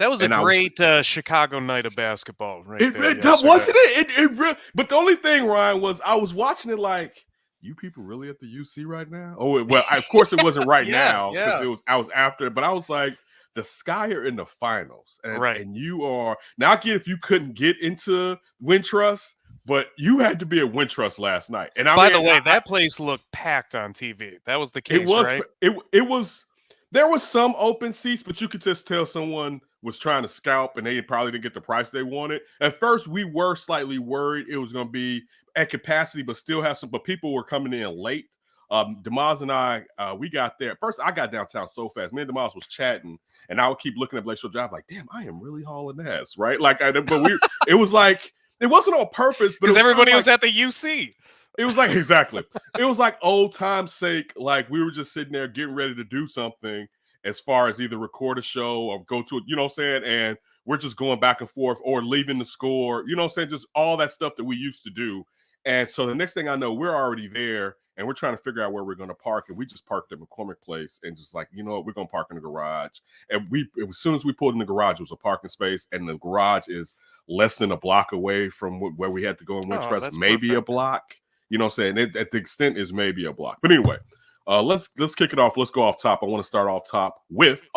That was a And I was great Chicago night of basketball right there it yesterday. wasn't it. It really, but the only thing, Ryan, was I was watching it like, you people really at the UC right now? Oh well, of course it wasn't right now because Yeah. I was after it, but I was like, the Sky are in the finals, Right. and you are now. I get if you couldn't get into Wintrust, but you had to be at Wintrust last night. And I By mean, the way, that place looked packed on TV. That was the it case, was right? it was there was some open seats, but you could just tell someone was trying to scalp and they probably didn't get the price they wanted. At first, we were slightly worried it was going to be at capacity, but still have some. But people were coming in late. Demaz and I, we got there. First, I got downtown so fast. Me and Demaz was chatting, and I would keep looking at Lakeshore Drive like, damn, I am really hauling ass, right? Like, it was like it wasn't on purpose, but Because everybody was like, at the UC. it was like exactly. It was like old time's sake. Like we were just sitting there getting ready to do something as far as either record a show or go to it, you know what I'm saying? And we're just going back and forth or leaving the score, you know what I'm saying? Just all that stuff that we used to do. And so the next thing I know, we're already there and we're trying to figure out where we're going to park. And we just parked at McCormick Place and just like, you know what, we're going to park in the garage. And as soon as we pulled in the garage, it was a parking space. And the garage is less than a block away from where we had to go in Wintrust, maybe perfect. a block. You know what I'm saying? At the extent is maybe a block. But anyway, let's kick it off. Let's go off top. I want to start off top with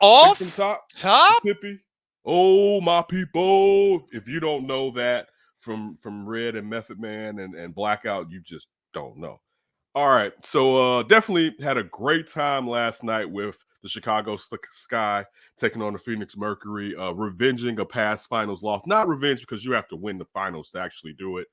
Mississippi. Oh, my people. If you don't know that from Red and Method Man and Blackout, you just don't know. All right. So definitely had a great time last night with the Chicago Sky taking on the Phoenix Mercury, revenging a past finals loss. Not revenge because you have to win the finals to actually do it.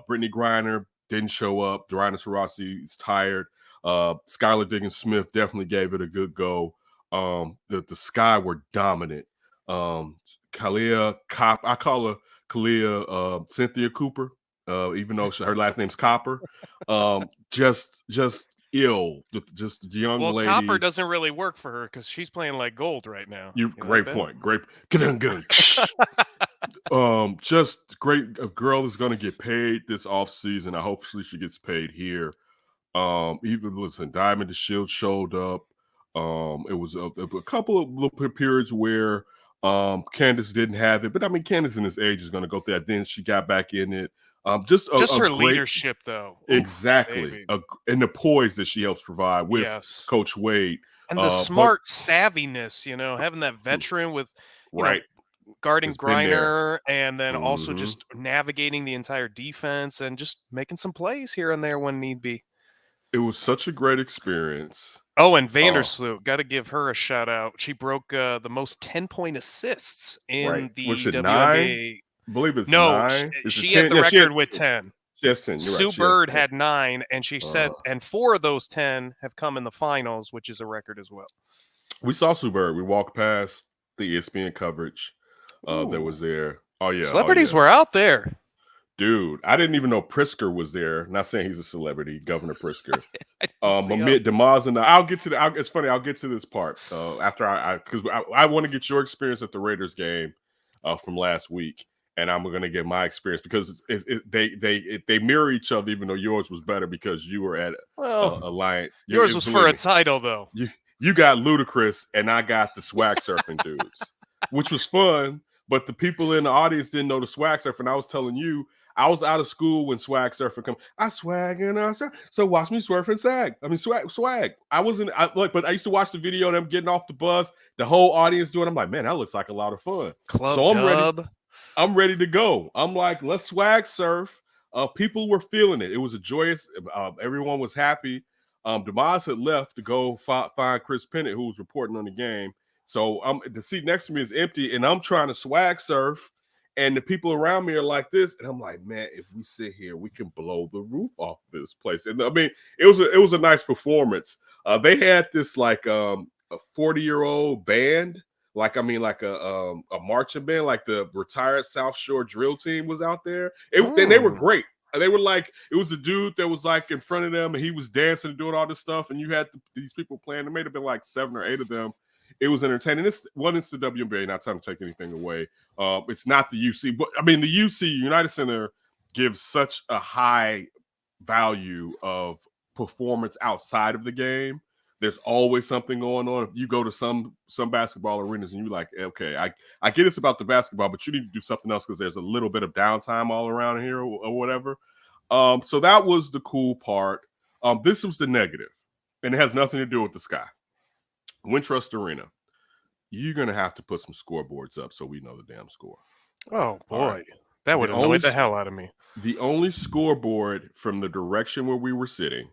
Brittany Griner didn't show up. Dariana Taurasi is tired. Skylar Diggins-Smith definitely gave it a good go. The Sky were dominant. Kalia Cop, I call her Kalia Cynthia Cooper, even though her last name's Copper. Just ill. Just the young lady. Well, Copper doesn't really work for her because she's playing like gold right now. Great point. Great. Just great. A girl is going to get paid this offseason. Hopefully she gets paid here. Even listen, Diamond the Shield showed up. It was a couple of little periods where Candace didn't have it, but I mean, Candace in this age is going to go through that. Then she got back in it. Just her great, leadership, though. Exactly. And the poise that she helps provide with Coach Wade. And the smart savviness, you know, having that veteran with, you know, guarding Griner and then also just navigating the entire defense and just making some plays here and there when need be. It was such a great experience. Oh, and Vandersloot, got to give her a shout out. She broke the most 10-point assists in the WNBA. 9? I believe it's 9. She has the record with 10. She has 10. Sue Bird had 9, and she said, and 4 of those 10 have come in the finals, which is a record as well. We saw Sue Bird. We walked past the ESPN coverage that was there. Oh, yeah. Celebrities were out there. Dude, I didn't even know Prisker was there. Not saying he's a celebrity, Governor Prisker. Demaz and I'll get to it's funny. I'll get to this part after because I want to get your experience at the Raiders game from last week, and I'm going to get my experience because they mirror each other. Even though yours was better because you were at Alliance. Yours was for a title, though. You got Ludacris, and I got the swag surfing dudes, which was fun. But the people in the audience didn't know the swag surfing. I was telling you. I was out of school when swag surfing come. I swag and I surf. So watch me surf and sag. I mean swag. I wasn't but I used to watch the video of them getting off the bus, the whole audience doing. I'm like, man, that looks like a lot of fun. I'm ready to go. I'm like, let's swag surf. People were feeling it. It was a joyous. Everyone was happy. Demaz had left to go find Chris Pennant, who was reporting on the game. So the seat next to me is empty, and I'm trying to swag surf. And the people around me are like this, and I'm like, man, if we sit here, we can blow the roof off this place. And I mean, it was a nice performance. They had this like a 40-year-old band, like a marching band, like the retired South Shore drill team was out there. And they were great. They were like, it was a dude that was like in front of them, and he was dancing and doing all this stuff. And you had these people playing. There may have been like 7 or 8 of them. It was entertaining. It's the WNBA, not trying to take anything away. It's not the UC, but I mean the UC United Center gives such a high value of performance outside of the game. There's always something going on. If you go to some basketball arenas and you're like, okay, I get it's about the basketball, but you need to do something else because there's a little bit of downtime all around here or whatever. So that was the cool part. This was the negative, and it has nothing to do with the sky. Wintrust Arena, you're gonna have to put some scoreboards up so we know the damn score. Oh boy, right. that would annoy the hell out of me. The only scoreboard from the direction where we were sitting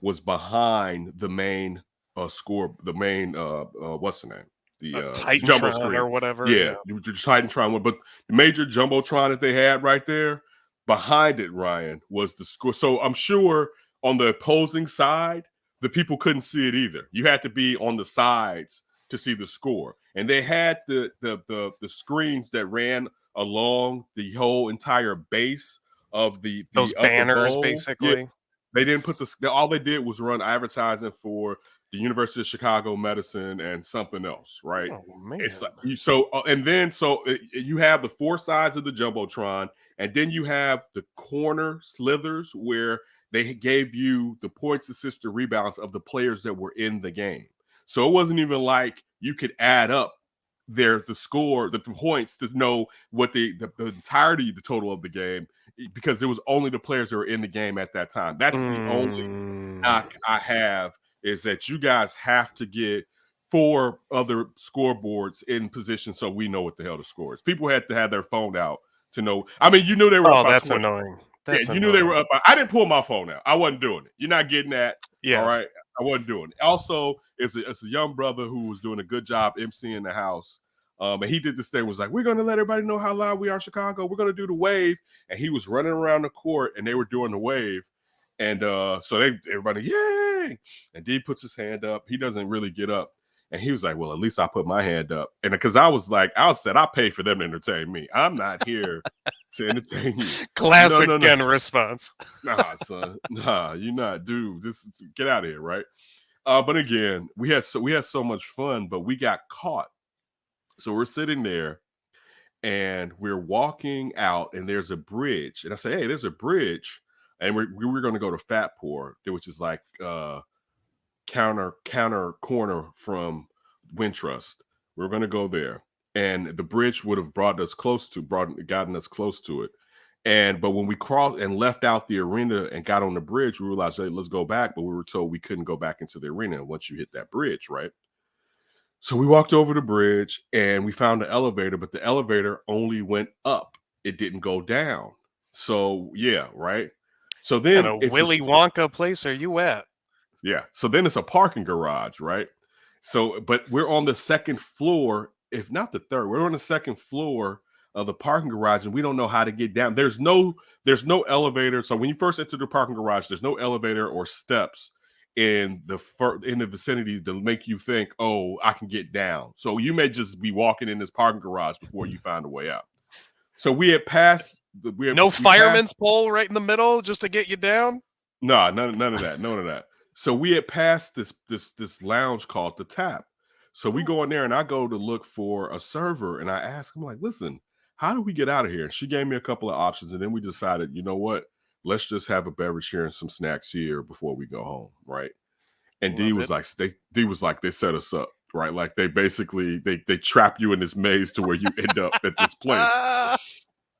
was behind the main the main what's the name? The jumbo screen or whatever. Yeah, the Titantron one. But the major jumbotron that they had right there behind it, Ryan, was the score. So I'm sure on the opposing side, the people couldn't see it either. You had to be on the sides to see the score. And they had the screens that ran along the whole entire base of those banners, basically. Yeah, they didn't put all they did was run advertising for the University of Chicago Medicine and something else, right? Oh man! It's like, you have the four sides of the jumbotron, and then you have the corner slithers where they gave you the points, assists, the rebounds of the players that were in the game. So it wasn't even like you could add up the score, the points to know what the entirety, the total of the game, because it was only the players that were in the game at that time. That's the only knock I have, is that you guys have to get 4 other scoreboards in position so we know what the hell the score is. People had to have their phone out to know. I mean, you knew they were up by that's 20. Annoying. You knew they were up by, I didn't pull my phone out. I wasn't doing it. You're not getting that. Yeah. All right. I wasn't doing it. Also, it's a young brother who was doing a good job emceeing the house. And he did this thing, was like, we're going to let everybody know how loud we are in Chicago. We're going to do the wave. And he was running around the court and they were doing the wave. And so everybody, yay. And D puts his hand up. He doesn't really get up. And he was like, well, at least I put my hand up. And because I said, I pay for them to entertain me. I'm not here to entertain you. Classic response. Nah, son. Nah, you're not, dude. Just get out of here, right? But again, we had so much fun, but we got caught. So we're sitting there and we're walking out, and there's a bridge. And I say, hey, there's a bridge. And we were going to go to Fatpur, which is like counter corner from Wintrust. We were going to go there, and the bridge would have gotten us close to it. But when we crossed and left out the arena and got on the bridge, we realized, hey, let's go back. But we were told we couldn't go back into the arena once you hit that bridge, right? So we walked over the bridge and we found the elevator, but the elevator only went up. It didn't go down. So yeah, right. So then it's Willy Wonka place are you at? Yeah. So then it's a parking garage, right? So, but we're on the second floor, if not the third. We're on the second floor of the parking garage, and we don't know how to get down. There's no elevator. So when you first enter the parking garage, there's no elevator or steps in the vicinity to make you think, oh, I can get down. So you may just be walking in this parking garage before you find a way out. So we had passed. No fireman's pole right in the middle just to get you down? No, none of that. None of that. So we had passed this lounge called the Tap. So we go in there, and I go to look for a server, and I ask him, like, listen, how do we get out of here? And she gave me a couple of options, and then we decided, you know what? Let's just have a beverage here and some snacks here before we go home, right? And D was like, they set us up, right? Like they basically they trap you in this maze to where you end up at this place.